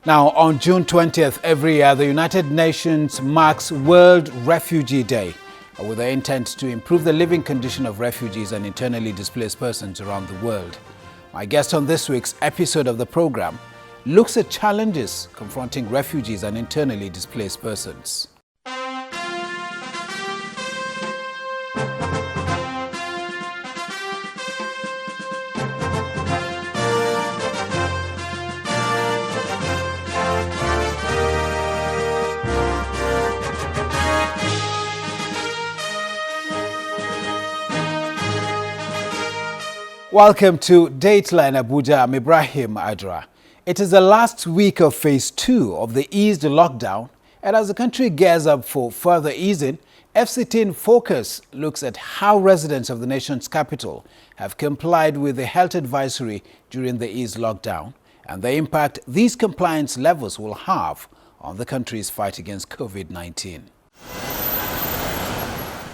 Now, on June 20th every year, the United Nations marks World Refugee Day with the intent to improve the living condition of refugees and internally displaced persons around the world. My guest on this week's episode of the program looks at challenges confronting refugees and internally displaced persons. Welcome to Dateline Abuja. I'm Ibrahim Adra. It is the last week of phase 2 of the eased lockdown, and as the country gears up for further easing, FCT in Focus looks at how residents of the nation's capital have complied with the health advisory during the eased lockdown and the impact these compliance levels will have on the country's fight against COVID-19.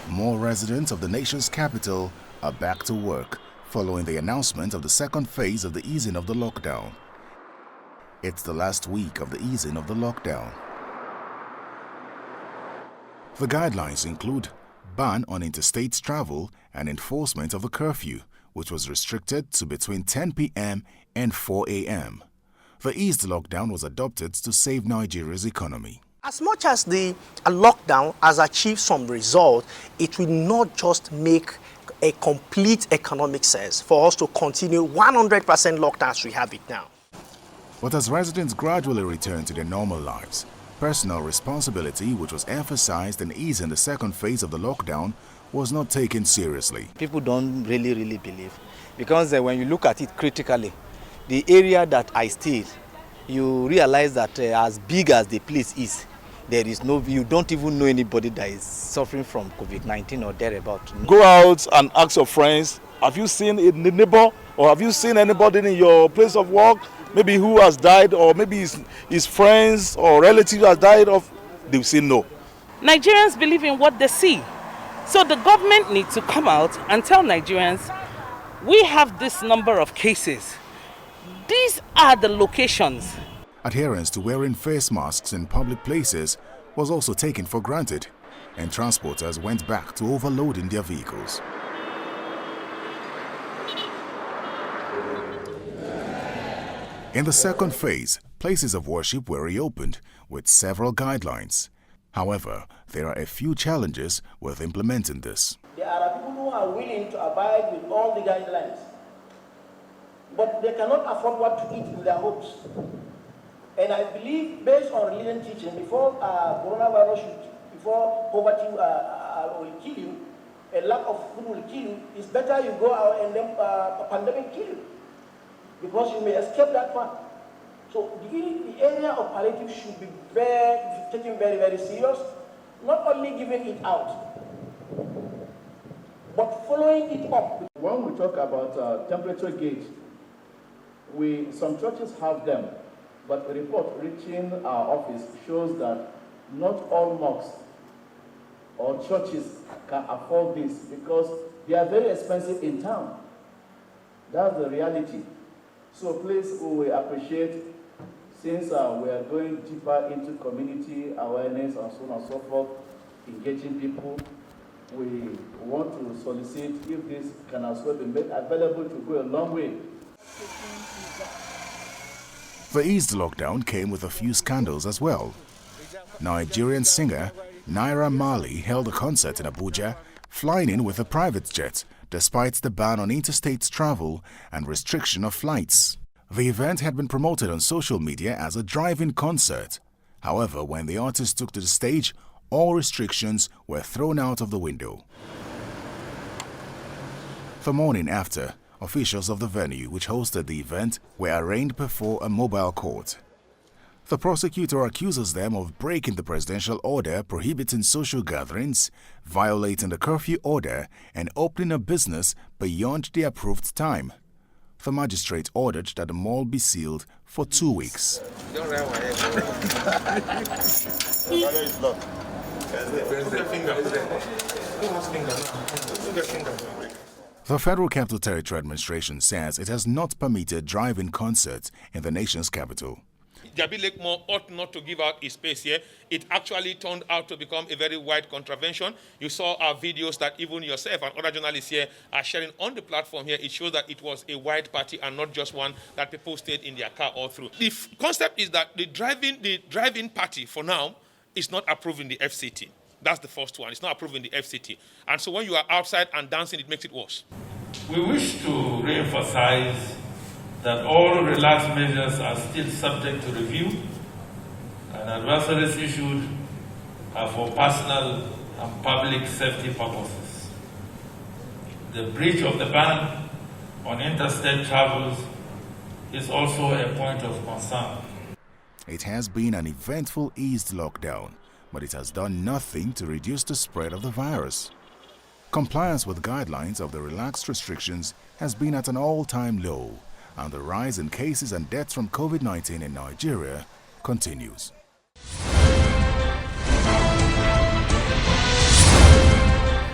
More residents of the nation's capital are back to work following the announcement of the second phase of the easing of the lockdown. It's the last week of the easing of the lockdown. The guidelines include ban on interstate travel and enforcement of the curfew, which was restricted to between 10 p.m. and 4 a.m. The eased lockdown was adopted to save Nigeria's economy. As much as the lockdown has achieved some result, it will not just make a complete economic sense for us to continue 100% lockdown as we have it now. But as residents gradually return to their normal lives, personal responsibility, which was emphasized in easing the second phase of the lockdown, was not taken seriously. People don't really believe, because when you look at it critically, the area that I stayed, you realize that as big as the place is, you don't even know anybody that is suffering from COVID-19 or thereabout. Go out and ask your friends, have you seen a neighbor or have you seen anybody in your place of work, maybe who has died, or maybe his friends or relatives has died of? They will say no. Nigerians believe in what they see. So the government needs to come out and tell Nigerians, we have this number of cases. These are the locations. Adherence to wearing face masks in public places was also taken for granted, and transporters went back to overloading their vehicles. In the second phase, places of worship were reopened with several guidelines. However, there are a few challenges with implementing this. There are people who are willing to abide with all the guidelines, but they cannot afford what to eat in their homes. And I believe, based on religion teaching, before before poverty will kill you, a lack of food will kill you, it's better you go out and then a pandemic kill you, because you may escape that one. So the area of palliative should be taken very serious, not only giving it out, but following it up. When we talk about temperature gauge, some churches have them. But a report reaching our office shows that not all mosques or churches can afford this because they are very expensive in town. That's the reality. So please, we will appreciate, since we are going deeper into community awareness and so on and so forth, engaging people, we want to solicit if this can as well be made available to go a long way. The eased lockdown came with a few scandals as well. Nigerian singer Naira Marley held a concert in Abuja, flying in with a private jet, despite the ban on interstate travel and restriction of flights. The event had been promoted on social media as a drive-in concert. However, when the artist took to the stage, all restrictions were thrown out of the window. The morning after, officials of the venue which hosted the event were arraigned before a mobile court. The prosecutor accuses them of breaking the presidential order prohibiting social gatherings, violating the curfew order, and opening a business beyond the approved time. The magistrate ordered that the mall be sealed for 2 weeks. The Federal Capital Territory Administration says it has not permitted drive-in concerts in the nation's capital. Jabi Lakemore ought not to give out his space here. It actually turned out to become a very wide contravention. You saw our videos that even yourself and other journalists here are sharing on the platform here. It shows that it was a wide party and not just one that people stayed in their car all through. The concept is that the drive-in party for now is not approved in the FCT. That's the first one. It's not approved in the FCT. And so when you are outside and dancing, it makes it worse. We wish to re-emphasize that all relaxed measures are still subject to review, and advisories issued are for personal and public safety purposes. The breach of the ban on interstate travels is also a point of concern. It has been an eventful eased lockdown, but it has done nothing to reduce the spread of the virus. Compliance with guidelines of the relaxed restrictions has been at an all-time low, and the rise in cases and deaths from COVID-19 in Nigeria continues.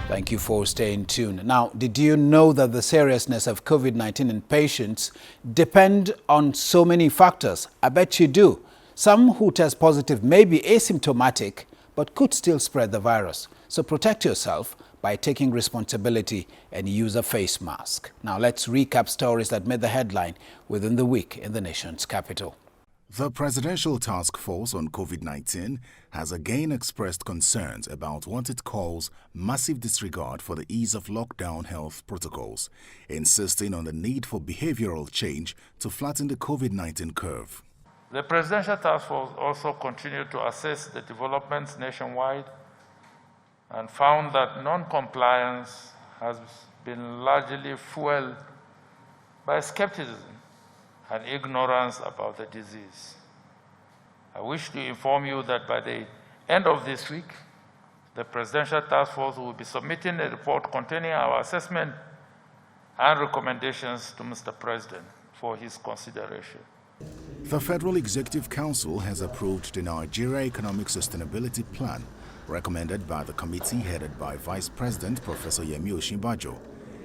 Thank you for staying tuned. Now, did you know that the seriousness of COVID-19 in patients depend on so many factors? I bet you do. Some who test positive may be asymptomatic, but could still spread the virus. So protect yourself by taking responsibility and use a face mask. Now let's recap stories that made the headline within the week in the nation's capital. The Presidential Task Force on COVID-19 has again expressed concerns about what it calls massive disregard for the ease of lockdown health protocols, insisting on the need for behavioral change to flatten the COVID-19 curve. The Presidential Task Force also continued to assess the developments nationwide and found that non-compliance has been largely fueled by skepticism and ignorance about the disease. I wish to inform you that by the end of this week, the Presidential Task Force will be submitting a report containing our assessment and recommendations to Mr. President for his consideration. The Federal Executive Council has approved the Nigeria Economic Sustainability Plan, recommended by the committee headed by Vice President Professor Yemi Osinbajo.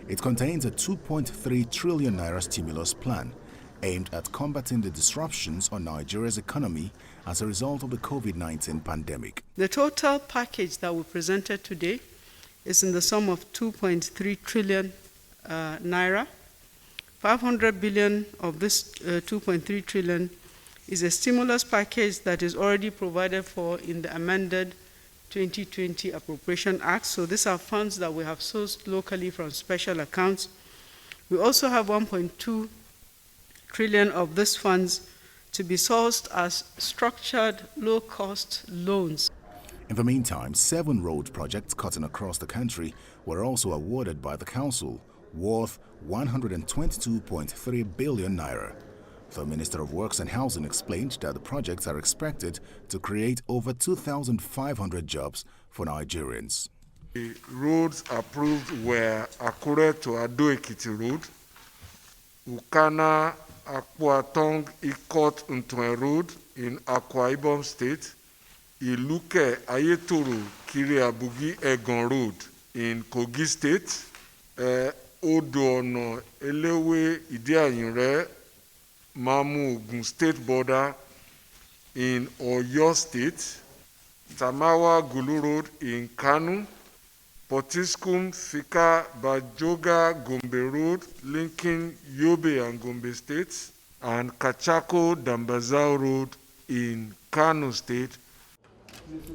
It contains a 2.3 trillion naira stimulus plan aimed at combating the disruptions on Nigeria's economy as a result of the COVID-19 pandemic. The total package that we presented today is in the sum of 2.3 trillion naira. 500 billion of this 2.3 trillion is a stimulus package that is already provided for in the amended 2020 Appropriation Act. So these are funds that we have sourced locally from special accounts. We also have 1.2 trillion of these funds to be sourced as structured low-cost loans. In the meantime, 7 road projects cutting across the country were also awarded by the Council, worth 122.3 billion naira. The Minister of Works and Housing explained that the projects are expected to create over 2,500 jobs for Nigerians. The roads approved were Akure to Ado-Ekiti Road, Ukana Akpuatong Ikot Ntwen Road in Akwa Ibom State, Iluke Ayetoro Kiriabugi Egon Road in Kogi State, Odono Elewe Idiayinre Mamu Ogun State border in Oyo State, Tamawa Gulu Road in Kanu, Potiskum Fika Bajoga Gombe Road linking Yobe and Gombe states, and Kachako Dambazao Road in Kano State.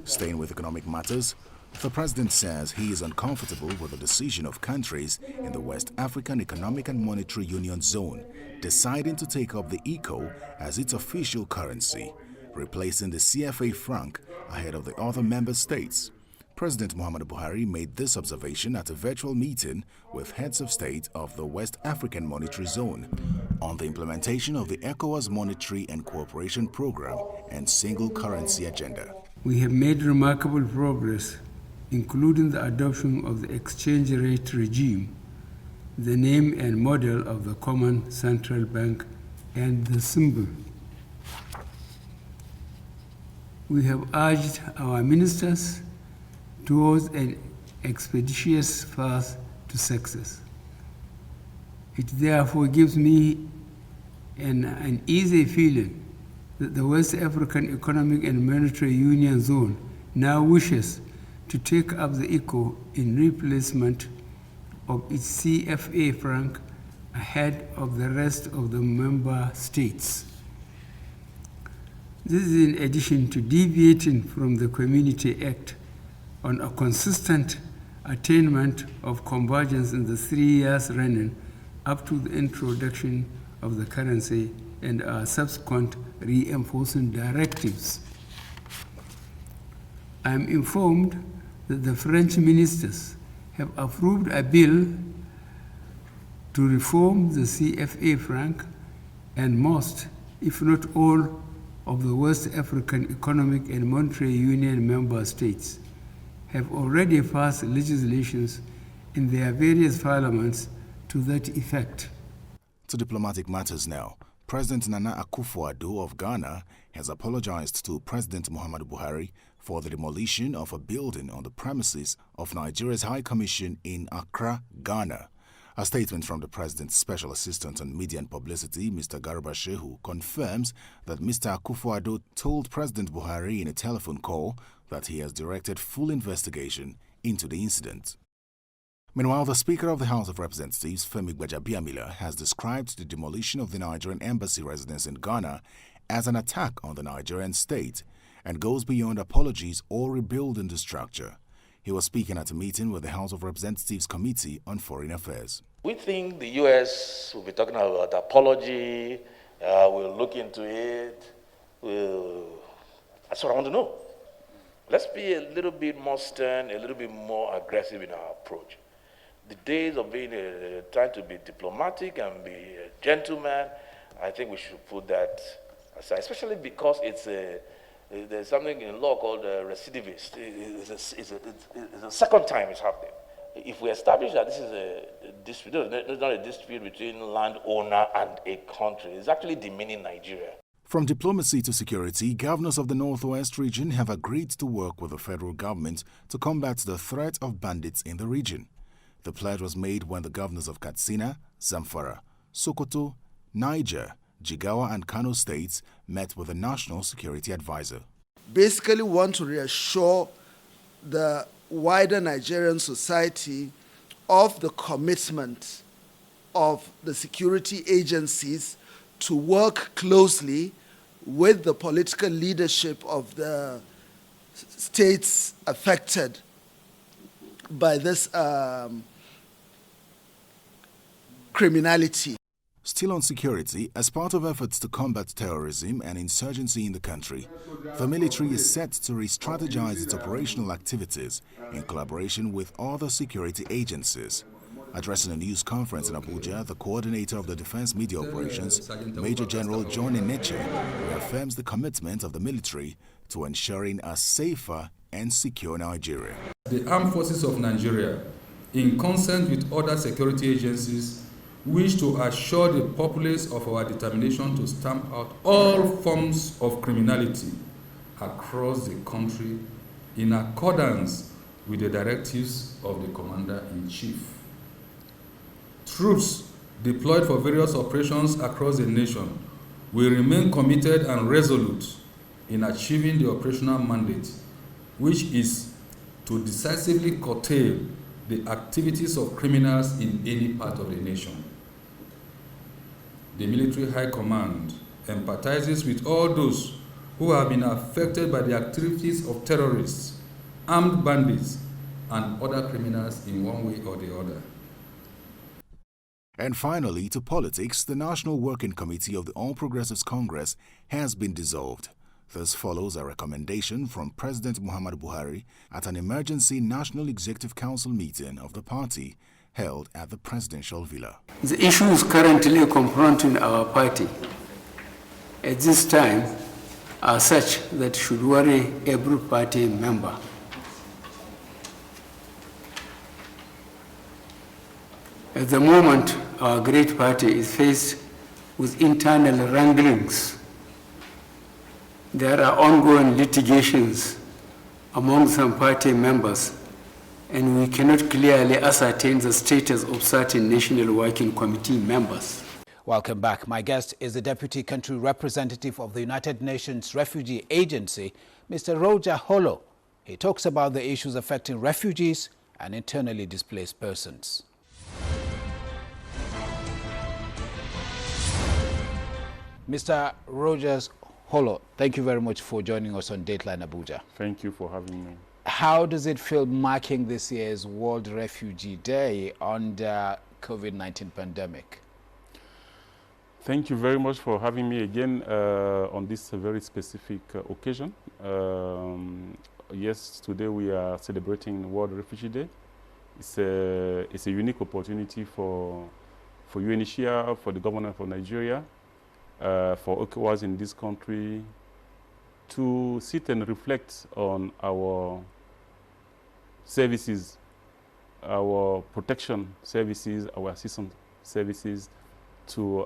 Staying with economic matters, the president says he is uncomfortable with the decision of countries in the West African Economic and Monetary Union zone deciding to take up the ECO as its official currency, replacing the CFA franc ahead of the other member states. President Muhammadu Buhari made this observation at a virtual meeting with heads of state of the West African Monetary Zone on the implementation of the ECOWAS Monetary and Cooperation Program and Single Currency Agenda. We have made remarkable progress, including the adoption of the exchange rate regime, the name and model of the common central bank, and the symbol. We have urged our ministers towards an expeditious path to success. It therefore gives me an easy feeling that the West African Economic and Monetary Union Zone now wishes to take up the ECO in replacement of its CFA franc ahead of the rest of the member states. This is in addition to deviating from the Community Act on a consistent attainment of convergence in the 3 years running up to the introduction of the currency and our subsequent reinforcing directives. I am informed that the French ministers have approved a bill to reform the CFA franc, and most, if not all, of the West African Economic and Monetary Union member states have already passed legislations in their various parliaments to that effect. To diplomatic matters now, President Nana Akufo-Addo of Ghana has apologized to President Muhammadu Buhari for the demolition of a building on the premises of Nigeria's High Commission in Accra, Ghana. A statement from the President's Special Assistant on Media and Publicity, Mr. Garba Shehu, confirms that Mr. Akufo-Addo told President Buhari in a telephone call that he has directed full investigation into the incident. Meanwhile, the Speaker of the House of Representatives, Femi Gbajabiamila, has described the demolition of the Nigerian embassy residence in Ghana as an attack on the Nigerian state and goes beyond apologies or rebuilding the structure. He was speaking at a meeting with the House of Representatives Committee on Foreign Affairs. We think the U.S. will be talking about apology, we'll look into it, that's what I want to know. Let's be a little bit more stern, a little bit more aggressive in our approach. The days of being trying to be diplomatic and be a gentleman, I think we should put that aside, especially because there's something in law called recidivist. It's the second time it's happening. If we establish that this is a dispute, it's not a dispute between landowner and a country, it's actually demeaning Nigeria. From diplomacy to security, governors of the Northwest region have agreed to work with the federal government to combat the threat of bandits in the region. The pledge was made when the governors of Katsina, Zamfara, Sokoto, Niger, Jigawa and Kano states met with the National Security Advisor. Basically want to reassure the wider Nigerian society of the commitment of the security agencies to work closely with the political leadership of the states affected by this criminality. Still on security, as part of efforts to combat terrorism and insurgency in the country, the military is set to re-strategize its operational activities in collaboration with other security agencies. Addressing a news conference in Abuja, the coordinator of the Defense Media Operations, Major General John Eneche, reaffirms the commitment of the military to ensuring a safer and secure Nigeria. The Armed Forces of Nigeria, in concert with other security agencies, wish to assure the populace of our determination to stamp out all forms of criminality across the country in accordance with the directives of the Commander-in-Chief. Troops deployed for various operations across the nation will remain committed and resolute in achieving the operational mandate, which is to decisively curtail the activities of criminals in any part of the nation. The Military High Command empathizes with all those who have been affected by the activities of terrorists, armed bandits, and other criminals in one way or the other. And finally, to politics, the National Working Committee of the All Progressives Congress has been dissolved. This follows a recommendation from President Muhammadu Buhari at an emergency National Executive Council meeting of the party held at the presidential villa. The issues currently confronting our party at this time are such that should worry every party member. At the moment, our great party is faced with internal wranglings. There are ongoing litigations among some party members, and we cannot clearly ascertain the status of certain National Working Committee members. Welcome back. My guest is the Deputy Country Representative of the United Nations Refugee Agency, Mr. Roger Holo. He talks about the issues affecting refugees and internally displaced persons. Mr. Rogers Holo, thank you very much for joining us on Dateline Abuja. Thank you for having me. How does it feel marking this year's World Refugee Day under COVID-19 pandemic? Thank you very much for having me again on this very specific occasion. Yes, today we are celebrating World Refugee Day. It's a unique opportunity for UNHCR, for the government of Nigeria, for ECOWAS in this country, to sit and reflect on our services, our protection services, our assistance services to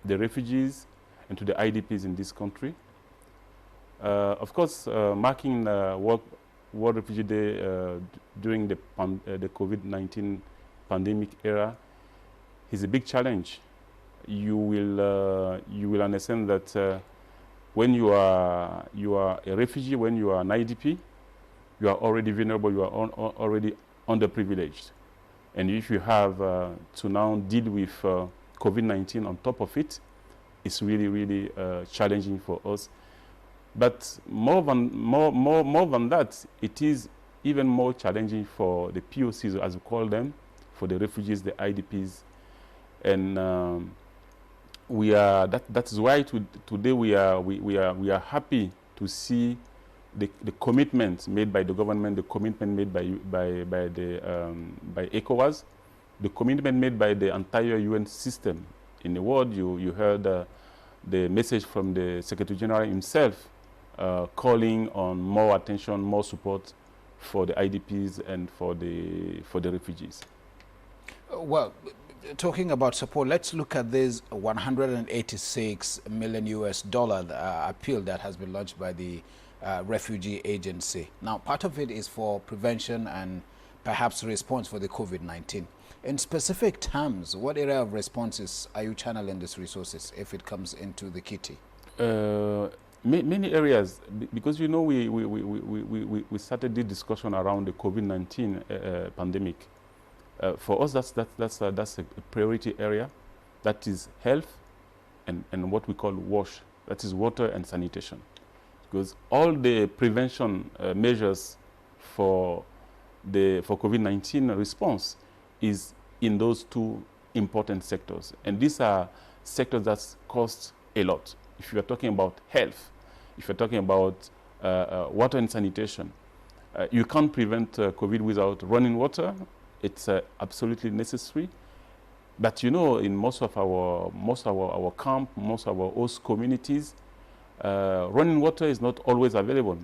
the refugees and to the IDPs in this country. Of course, marking World Refugee Day during the COVID-19 pandemic era is a big challenge. You will understand that when you are a refugee, when you are an IDP, you are already vulnerable, you are already underprivileged. And if you have to now deal with COVID-19 on top of it, it's really, really challenging for us. But more than that, it is even more challenging for the POCs, as we call them, for the refugees, the IDPs. And that is why today we are happy to see the commitment made by the government, the commitment made by ECOWAS, the commitment made by the entire UN system. In the world, you heard the message from the Secretary General himself calling on more attention, more support for the IDPs and for the refugees. Well, talking about support, let's look at this $186 million appeal that has been launched by the Refugee Agency. Now, part of it is for prevention and perhaps response for the COVID-19. In specific terms, what area of responses are you channeling these resources if it comes into the kitty? Many areas, because you know we started the discussion around the COVID-19 pandemic. For us, that's a priority area. That is health and what we call WASH. That is water and sanitation. Because all the prevention measures for COVID-19 response is in those two important sectors. And these are sectors that cost a lot. If you are talking about health, if you're talking about water and sanitation, you can't prevent COVID without running water. It's absolutely necessary. But you know, in most of our camp, most of our host communities, running water is not always available.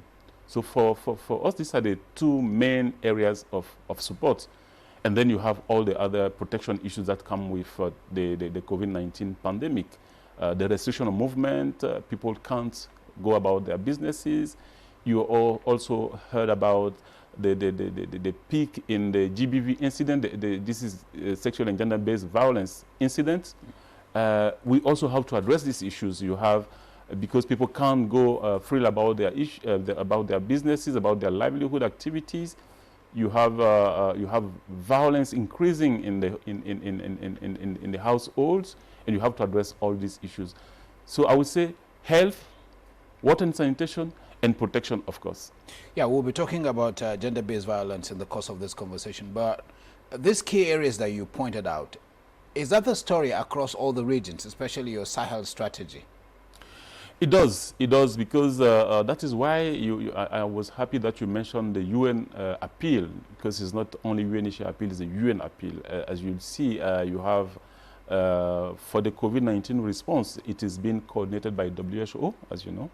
So for us, these are the two main areas of support. And then you have all the other protection issues that come with the COVID-19 pandemic. The restriction of movement, people can't go about their businesses. You all also heard about the peak in the GBV incident. This is sexual and gender-based violence incident. We also have to address these issues. You have, because people can't go freely about their about their businesses, about their livelihood activities. You have violence increasing in the households, and you have to address all these issues. So I would say health, water and sanitation, and protection, of course. Yeah, we'll be talking about gender-based violence in the course of this conversation, but these key areas that you pointed out, is that the story across all the regions, especially your Sahel strategy? It does, because that is why I was happy that you mentioned the UN appeal, because it's not only UNHCR appeal, it's a UN appeal. As you'll see, you have, for the COVID-19 response, it is being coordinated by WHO, as you know.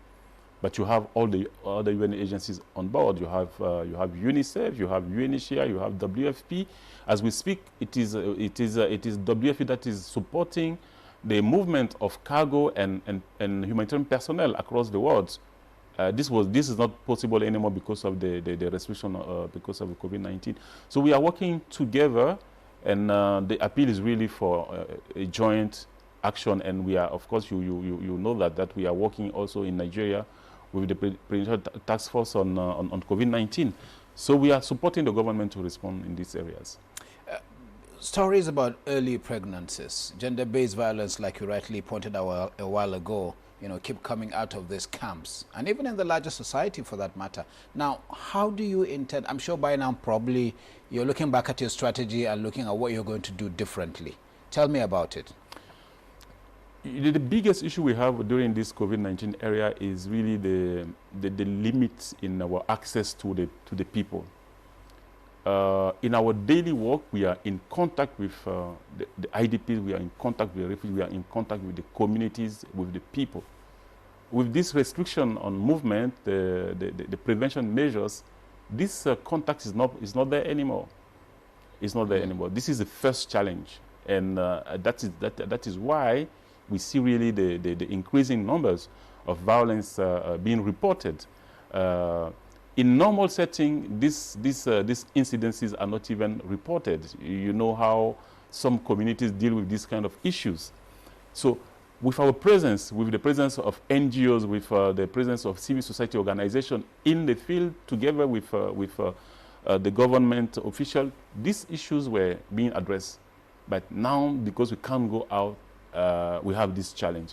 But you have all the other UN agencies on board. You have UNICEF, you have UNHCR, you have WFP. As we speak, it is WFP that is supporting the movement of cargo and humanitarian personnel across the world. This is not possible anymore because of the restriction because of COVID-19. So we are working together, and the appeal is really for a joint action, and we are, of course, you know that we are working also in Nigeria with the presidential task force on COVID-19. So we are supporting the government to respond in these areas. Stories about early pregnancies, gender-based violence, like you rightly pointed out a while ago, keep coming out of these camps, and even in the larger society for that matter. Now, how do you intend, I'm sure by now probably you're looking back at your strategy and looking at what you're going to do differently. Tell me about it. The biggest issue we have during this COVID-19 area is really the limits in our access to the people. In our daily work, we are in contact with the IDPs, we are in contact with the refugees, we are in contact with the communities, with the people. With this restriction on movement, the prevention measures, this contact is not there anymore. It's not there anymore. This is the first challenge, and that is why we see really the increasing numbers of violence being reported. In normal setting, these incidences are not even reported. You know how some communities deal with these kind of issues. So with our presence, with the presence of NGOs, with the presence of civil society organizations in the field, together with the government official, these issues were being addressed. But now, because we can't go out, we have this challenge.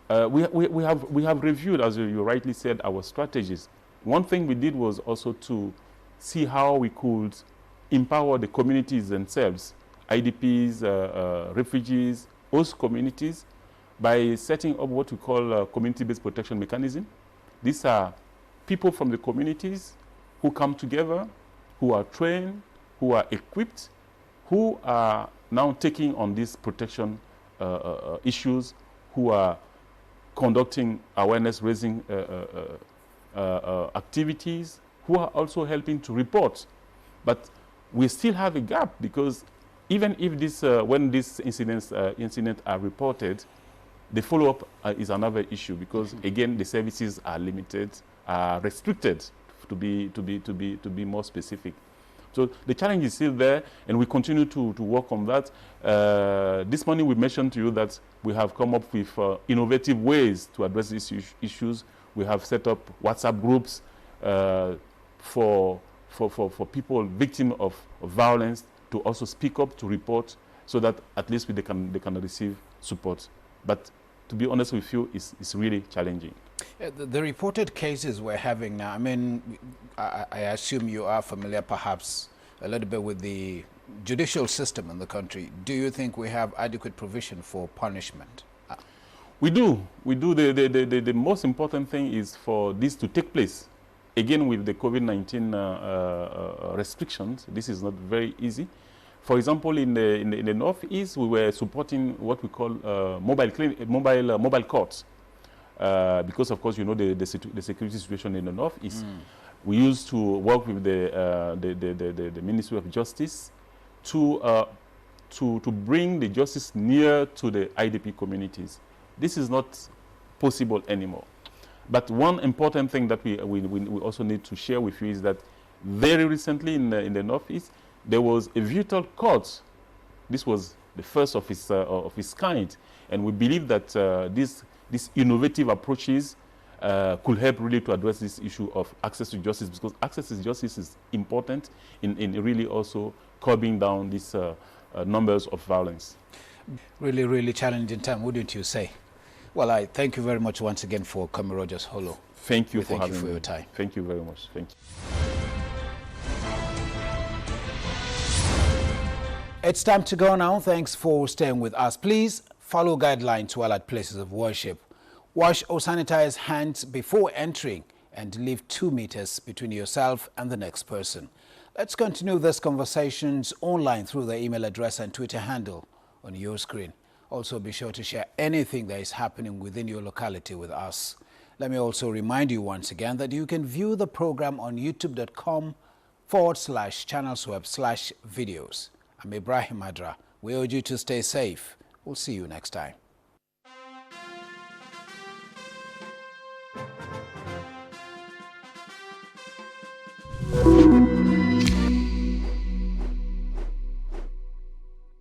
We have reviewed, as you rightly said, our strategies. One thing we did was also to see how we could empower the communities themselves, IDPs, refugees, host communities, by setting up what we call a community-based protection mechanism. These are people from the communities who come together, who are trained, who are equipped, who are now taking on these protection issues, who are conducting awareness-raising activities, who are also helping to report. But we still have a gap, because even if this, when these incidents are reported, the follow-up is another issue, because again the services are limited, are restricted, to be more specific. So the challenge is still there, and we continue to work on that. This morning we mentioned to you that we have come up with innovative ways to address these issues. We have set up WhatsApp groups for people victims of violence to also speak up, to report, so that at least they can receive support. But to be honest with you, it's really challenging. The reported cases we're having now, I mean, I assume you are familiar perhaps a little bit with the judicial system in the country. Do you think we have adequate provision for punishment? We do. The most important thing is for this to take place. Again, with the COVID-19 restrictions, this is not very easy. For example, in the Northeast, we were supporting what we call mobile courts, because of course you know the security situation in the Northeast. We used to work with the Ministry of Justice to bring the justice near to the IDP communities. This is not possible anymore. But one important thing that we also need to share with you is that very recently in the Northeast, there was a virtual court. This was the first of its kind, and we believe that these innovative approaches could help really to address this issue of access to justice, because access to justice is important in really also curbing down these numbers of violence. Really, really challenging time, wouldn't you say? Well, I thank you very much once again for coming, Rogers Holo. Thank you for having me. Thank you for your time. Thank you very much. Thank you. It's time to go now. Thanks for staying with us. Please follow guidelines while at places of worship. Wash or sanitize hands before entering, and leave 2 meters between yourself and the next person. Let's continue these conversations online through the email address and Twitter handle on your screen. Also, be sure to share anything that is happening within your locality with us. Let me also remind you once again that you can view the program on youtube.com/channelsweb/videos. I'm Ibrahim Adra. We urge you to stay safe. We'll see you next time.